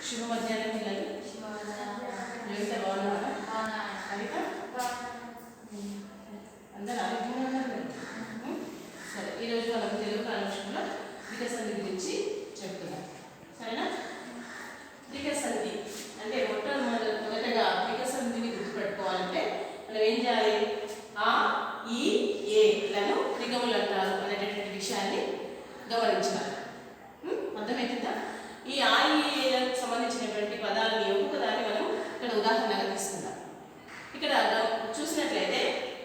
శుభ మధ్యాహ్నం పిల్లలు. అందరూ ఆరోగ్యంగా ఉన్నారు. సరే, ఈరోజు మనం తెలుగు కాలక్షేత్రంలో వికసంధి గురించి చెప్తున్నాం. సరేనా? వికసంధి అంటే మొట్టమొదటగా వికసంధిని గుర్తుపెట్టుకోవాలంటే మనం ఏం చేయాలి? ఆ, ఈ, ఏ లను త్రిగములు అంటారు అనేటటువంటి విషయాన్ని గమనించాలి. అర్థమవుతుందా? ఈ ఆ, ఈ, ఏలకు సంబంధించినటువంటి పదాలని ఒక్కొక్కదాన్ని మనం ఇక్కడ ఉదాహరణగా తీసుకుందాం. ఇక్కడ చూసినట్లయితే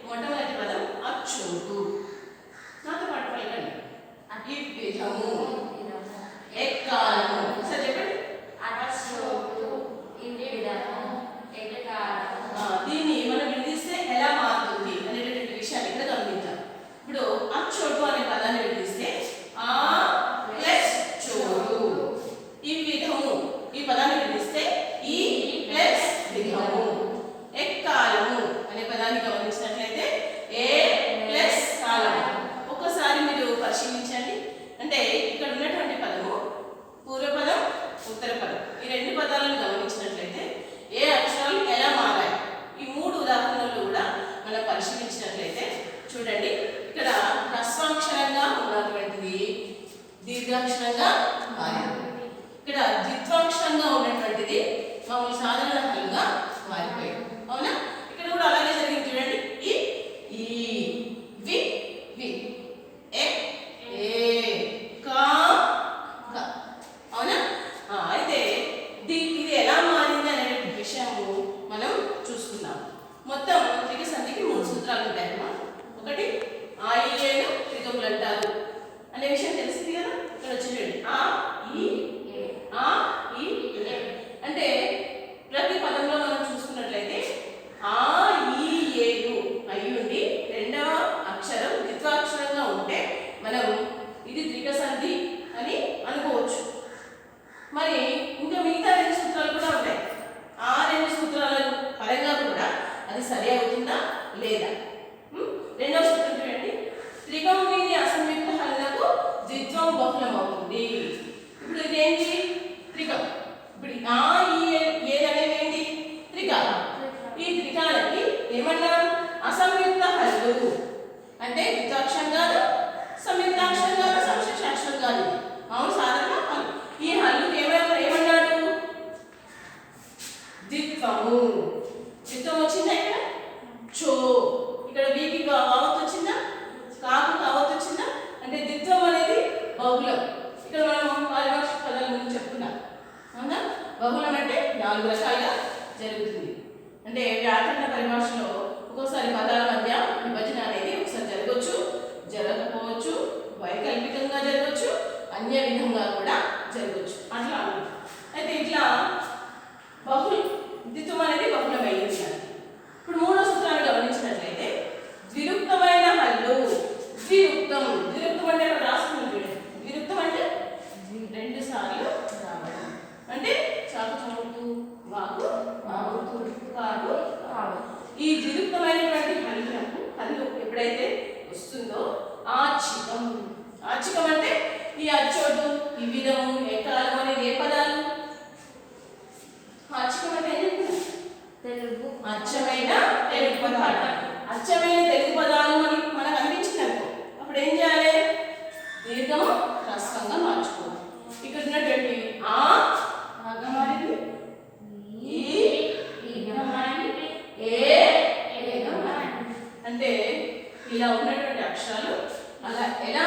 మొట్టమొదటి పదం అచ్చోటు. నాతో పాటు పలకండి. ఈ విధము, ఎక్కాలము. సరే చెప్పండి. దీన్ని మనం విడిస్తే ఎలా మారుతుంది అనేటటువంటి విషయాన్ని ఇక్కడ గమనించాలి. ఇప్పుడు అచ్చోటు అనే పదాన్ని విడిస్తే ఆ ప్లస్ చోటు. ఈ విధము ఈ పదాన్ని విడిస్తే ఈ ప్లస్ విధము. ఎక్కాలము అనే పదాన్ని గమనించినట్లయితే ఏ ప్లస్ కాలము. ఒక్కసారి మీరు పరిశీలించండి. అంటే ఇక్కడ ఉన్నటువంటి పదము పూర్వపదం, ఉత్తర పదం. ఈ రెండు పదాలను గమనించినట్లయితే ఏ అక్షరాలు ఎలా మారాయి ఈ మూడు ఉదాహరణలు కూడా మనం పరిశీలించినట్లయితే చూడండి. ఇక్కడ హ్రస్వాక్షరంగా ఉన్నటువంటిది దీర్ఘాక్షరంగా మారింది. ఇక్కడ ద్విత్వాక్షరంగా ఉన్నటువంటిది మామూలు సాధారణ హల్లుగా మారిపోయింది. అవునా? ఇక్కడ కూడా అలాగే జరిగింది. చూడండి. ఈ వి వి ఏ ఏ కా క. అవునా? అయితే ఇది ఎలా మారింది అనే విషయము మనం చూసుకుందాం. మొత్తం వికసంధికి 3 సూత్రాలు ఉంటాయమ్మా. ఒకటి ఆ, ఈ, ఏను త్రిగములు అంటారు అనే విషయం తెలిసింది కదా. ఇక్కడ వచ్చి చూడండి. ఆ, ఈ, ఆ, ఈ, ఏ. అంటే ప్రతి పదంలో మనం చూసుకున్నట్లయితే ఆ, ఈ, ఏలు అయి ఉండి రెండవ అక్షరం ద్విత్వాక్షరంగా ఉంటే మనం ఇది త్రికసంధి అని అనుకోవచ్చు. మరి ఇంకా మిగతా 2 సూత్రాలు కూడా ఉంటాయి. ఆ 2 సూత్రాల పరంగా కూడా అది సరి అవుతుందా లేదా? రెండవ సూత్రం చూడండి. త్రికం వీని అసంయుక్త హల్లకు ద్విత్వం బహుళం అవుతుంది. ఇప్పుడు ఇదేంటి? త్రికం. ఇప్పుడు ఆ, ఈ, ఏ అనేవి ఏంటి? త్రికాలం. ఈ త్రికాలకి ఏమన్నా అసంయుక్త హల్లు అంటే ద్విత్వాక్షరం కాదు, సంయుక్తాక్షరం కాదు, సంశేషాక్షరం కాదు. అవును, సాధారణ హల్లు. ఈ హల్లుకి ఏమన్నాడు? ద్విత్వము. ద్విత్వం వచ్చిందా ఇక్కడ? చో. ఇక్కడ వీకి కావత్ వచ్చిందా? కాకు కావత్ వచ్చిందా? అంటే ద్విత్వం అనేది బహుళం. ఇక్కడ మనం పారిభాషిక పదాల గురించి చెప్తున్నాం. అవునా? బహుళం అంటే 4 రకాలుగా జరుగుతుంది. అంటే వ్యాకరణ పరిభాషలో ఒక్కోసారి పదాల మధ్య విభజన అనేది ఒకసారి జరగవచ్చు, జరగకపోవచ్చు, వైకల్పికంగా జరగవచ్చు, అన్య విధంగా కూడా జరగవచ్చు. అట్లా అయితే ఇట్లా ద్విత్వం అనేది బహుళమైంది. ఇప్పుడు 3వ సూత్రాన్ని గమనించినట్లయితే ద్విరుక్తమైన హల్లు. ద్విరుక్తం. ద్విరుక్తం అంటే అక్కడ రాసుకుని చూడండి. ద్విరుక్తం అంటే 2 సార్లు రావడం. అంటే చాకు చౌటు, వాకు వాగుతు, కాకు కావు. ఈ ద్విరుక్తమైనటువంటి హల్లు ఎప్పుడైతే వస్తుందో ఆచికం. ఆచికం అంటే ఈ అచ్చోటు, ఈ విధము, ఏకాలం అనేది ఏ పదాలు? ఆచికం అంటే ఏం చెప్తున్నా? తెలుగు. అచ్చమైన తెలుగు పదాలు. అచ్చమైన తెలుగు పదాలు మనకు అనిపించింది అనుకో, అప్పుడు ఏం చేయాలి? దీర్ఘము హ్రస్వంగా మార్చుకోవాలి. ఇక్కడ ఉన్నటువంటి ఆ ఆగా మారింది, ఈ ఈగా మారింది, ఏ ఏగా మారింది. అంటే ఇలా ఉన్నటువంటి అక్షరాలు అలా ఎలా